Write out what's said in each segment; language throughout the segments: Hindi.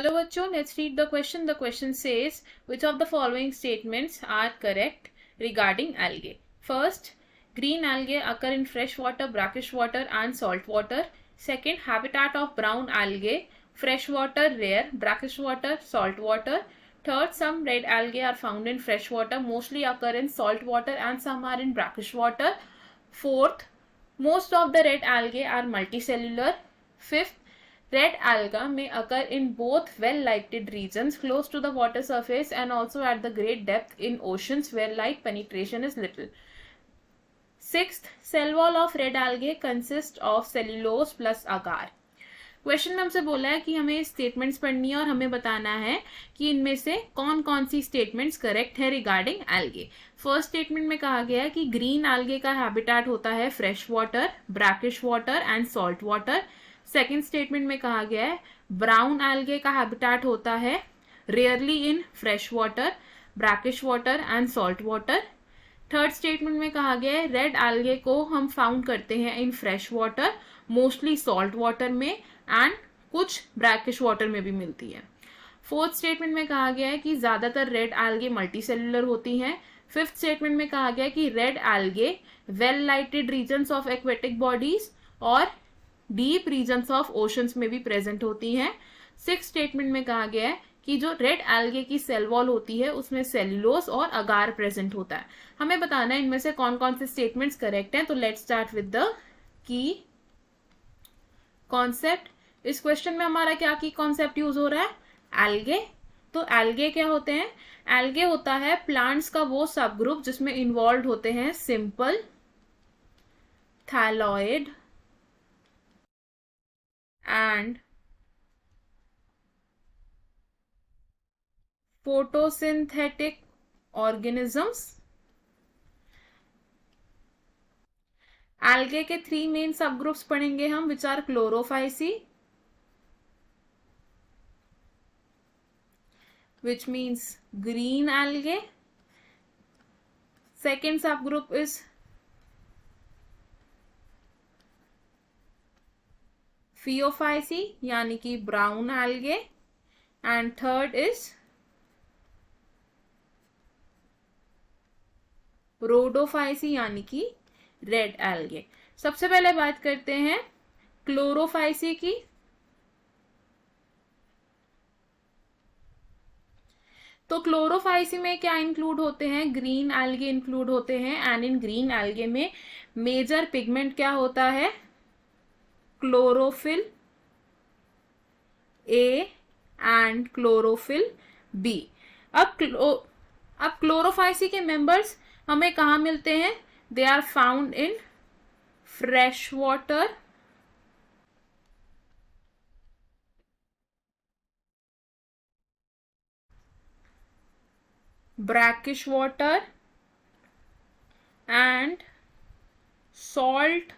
Hello bachcho, let's read the question. The question says, which of the following statements are correct regarding algae? First, green algae occur in fresh water, brackish water and salt water. Second, habitat of brown algae, fresh water rare, brackish water, salt water. Third, some red algae are found in fresh water, mostly occur in salt water and some are in brackish water. Fourth, most of the red algae are multicellular. Fifth, red alga may occur in both well-lighted regions close to the water surface and also at the great depth in oceans where light penetration is little. Sixth, cell wall of red algae consists of cellulose plus agar. Question में हमसे बोला है कि हमें स्टेटमेंट्स पढ़नी है और हमें बताना है कि इनमें से कौन कौन सी स्टेटमेंट्स करेक्ट है रिगार्डिंग एल्गे. फर्स्ट स्टेटमेंट में कहा गया है कि ग्रीन एल्गे का हैबिटेट होता है fresh water, brackish water and salt water. Second statement में कहा गया है ब्राउन एल्गे का हैबिटेट होता है rarely in fresh water, brackish water and salt water. Third statement में कहा गया है रेड एल्गे को हम फाउंड करते हैं इन fresh water, mostly salt water में एंड कुछ ब्रैकिश वाटर में भी मिलती है. फोर्थ स्टेटमेंट में कहा गया है कि ज्यादातर रेड एल्गे मल्टीसेलुलर होती हैं. फिफ्थ स्टेटमेंट में कहा गया है कि red algae well lighted regions of aquatic bodies और डीप रीजन्स ऑफ ओशंस में भी प्रेजेंट होती हैं. सिक्स स्टेटमेंट में कहा गया है कि जो रेड एल्गे की सेल वॉल होती है उसमें सेल्यूलोज और अगार प्रेजेंट होता है. हमें बताना है इनमें से कौन कौन से स्टेटमेंट्स करेक्ट हैं. तो let's start with the key concept. इस क्वेश्चन में हमारा क्या की कॉन्सेप्ट यूज हो रहा है? एल्गे. तो एल्गे क्या होते हैं? एल्गे होता है प्लांट्स का वो सब ग्रुप जिसमें इन्वॉल्व होते हैं simple, thalloid and photosynthetic organisms. Algae के थ्री मेन सब ग्रुप्स पढ़ेंगे हम, which are chlorophyceae, which means green algae. Second subgroup is Phaeophyceae यानी कि brown algae and third is Rhodophyceae यानी कि red algae. सबसे पहले बात करते हैं क्लोरोफाइसी की. तो क्लोरोफाइसी में क्या इंक्लूड होते हैं? ग्रीन एल्गे इंक्लूड होते हैं एंड इन ग्रीन एल्गे में मेजर पिगमेंट क्या होता है? Chlorophyll a and chlorophyll b. अब क्लोरोफाइसी के मेंबर्स हमें कहाँ मिलते हैं? They are found in fresh water, brackish water and salt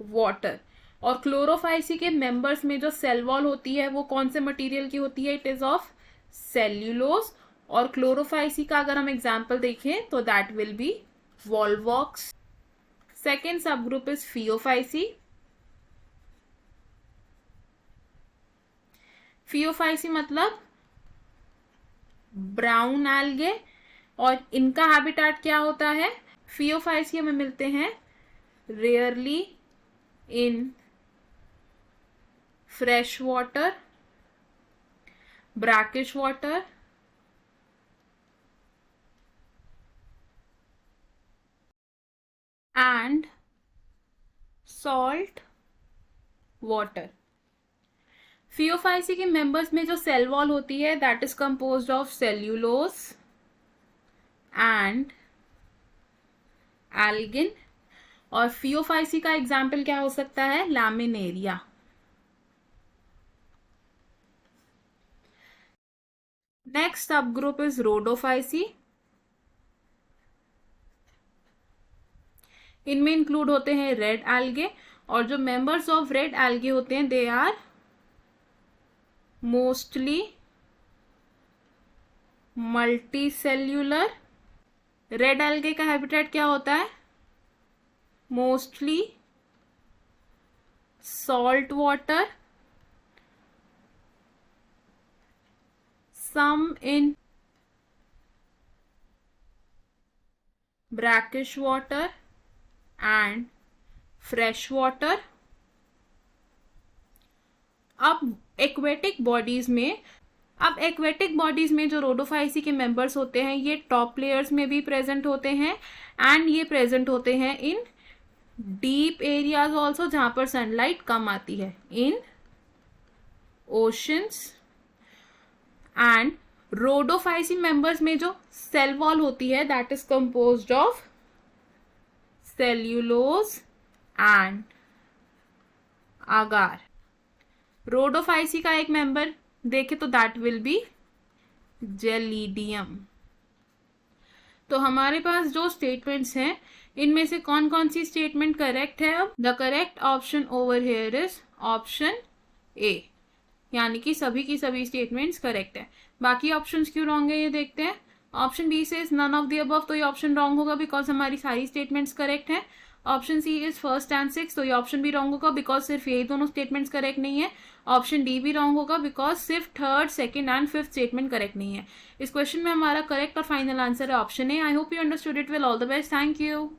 water. और क्लोरोफाइसी के मेंबर्स में जो सेल वॉल होती है वो कौन से मटेरियल की होती है? It is of cellulose. और क्लोरोफाइसी का अगर हम एग्जांपल देखें तो that will be Volvox. Second सब ग्रुप इज फियोफाइसी. फियोफाइसी मतलब ब्राउन एल्गे और इनका हैबिटेट क्या होता है? फियोफाइसी में मिलते हैं rarely in fresh water, brackish water and salt water. Phaeophyceae के मेंबर्स में जो सेल वॉल होती है that is composed of cellulose and algin. और फियोफाइसी का एग्जाम्पल क्या हो सकता है? Laminaria. Next sub group is rhodophyceae. इनमें इंक्लूड होते हैं रेड एल्गे और जो मेंबर्स ऑफ रेड एल्गे होते हैं they are mostly multicellular. Red algae का हैबिटेट क्या होता है? Mostly salt water some in brackish water and fresh water. अब एक्वेटिक बॉडीज में जो रोडोफाइसी के मेंबर्स होते हैं ये टॉप लेयर्स में भी प्रेजेंट होते हैं एंड ये प्रेजेंट होते हैं इन डीप एरियाज ऑल्सो जहां पर सनलाइट कम आती है, इन ओशंस. एंड रोडोफाइसी मेंबर्स में जो सेल वॉल होती है that is composed of cellulose and agar. Rhodophyceae का एक मेंबर देखे तो दैट विल बी जेलिडियम. तो हमारे पास जो स्टेटमेंट्स हैं इनमें से कौन कौन सी स्टेटमेंट करेक्ट है? अब the correct option over here is option A, यानी कि सभी की सभी स्टेटमेंट्स करेक्ट है. बाकी ऑप्शंस क्यों रॉन्ग है ये देखते हैं. ऑप्शन बी से नन ऑफ द अबव, तो ये ऑप्शन रॉन्ग होगा बिकॉज हमारी सारी स्टेटमेंट्स करेक्ट हैं. Option c is first and six, तो ये ऑप्शन भी रॉन्ग होगा बिकॉज सिर्फ यही दोनों स्टेटमेंट्स करेक्ट नहीं है. ऑप्शन डी भी रॉन्ग होगा बिकॉज सिर्फ third, second and fifth statement correct नहीं है. इस क्वेश्चन में हमारा करेक्ट और फाइनल आंसर है option A. I hope you understood it well. All the best. Thank you.